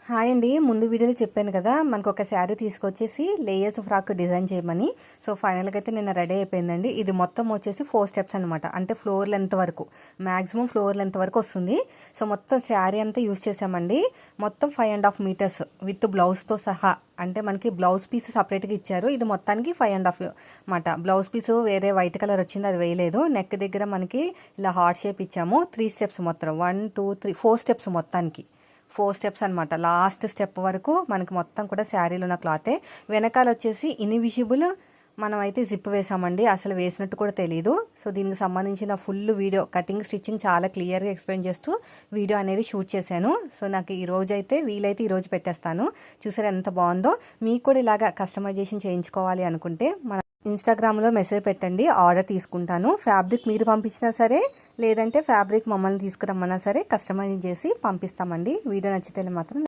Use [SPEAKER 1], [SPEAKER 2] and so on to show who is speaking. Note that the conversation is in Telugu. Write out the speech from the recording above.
[SPEAKER 1] హాయ్ అండి. ముందు వీడియోలో చెప్పాను కదా, మనకు ఒక శారీ తీసుకొచ్చేసి లేయర్స్ ఫ్రాక్ డిజైన్ చేయమని. సో ఫైనల్గా అయితే నిన్న రెడీ అయిపోయిందండి. ఇది మొత్తం వచ్చేసి 4 స్టెప్స్ అనమాట. అంటే ఫ్లోర్ లెంత్ వరకు, మాక్సిమం ఫ్లోర్ లెంత్ వరకు వస్తుంది. సో మొత్తం శారీ అంతా యూజ్ చేసామండి. మొత్తం 5.5 మీటర్స్ విత్ బ్లౌజ్తో సహా. అంటే మనకి బ్లౌజ్ పీస్ సపరేట్గా ఇచ్చారు. ఇది మొత్తానికి 5.5 మాట. బ్లౌజ్ పీస్ వేరే వైట్ కలర్ వచ్చింది, అది వేయలేదు. నెక్ దగ్గర మనకి ఇలా హార్ట్ షేప్ ఇచ్చాము. 3 స్టెప్స్ మొత్తం, 1 2 3 4 స్టెప్స్ మొత్తానికి. 4 స్టెప్స్ అనమాట. లాస్ట్ స్టెప్ వరకు మనకి మొత్తం కూడా శారీలో ఉన్న క్లాతే. వెనకాల వచ్చేసి ఇన్విజిబుల్ మనం అయితే జిప్ వేసామండి. అసలు వేసినట్టు కూడా తెలియదు. సో దీనికి సంబంధించిన ఫుల్ వీడియో, కటింగ్ స్టిచ్చింగ్ చాలా క్లియర్గా ఎక్స్ప్లెయిన్ చేస్తూ వీడియో అనేది షూట్ చేశాను. సో నాకు ఈ రోజు అయితే వీలైతే ఈ రోజు పెట్టేస్తాను. చూసారా ఎంత బాగుందో. మీకు కూడా ఇలాగా కస్టమైజేషన్ చేయించుకోవాలి అనుకుంటే మన ఇన్స్టాగ్రామ్లో మెసేజ్ పెట్టండి, ఆర్డర్ తీసుకుంటాను. ఫ్యాబ్రిక్ మీరు పంపించినా సరే, లేదంటే ఫ్యాబ్రిక్ మమ్మల్ని తీసుకురమ్మన్నా సరే కస్టమైజ్ చేసి పంపిస్తామండి. వీడియో నచ్చితే మాత్రం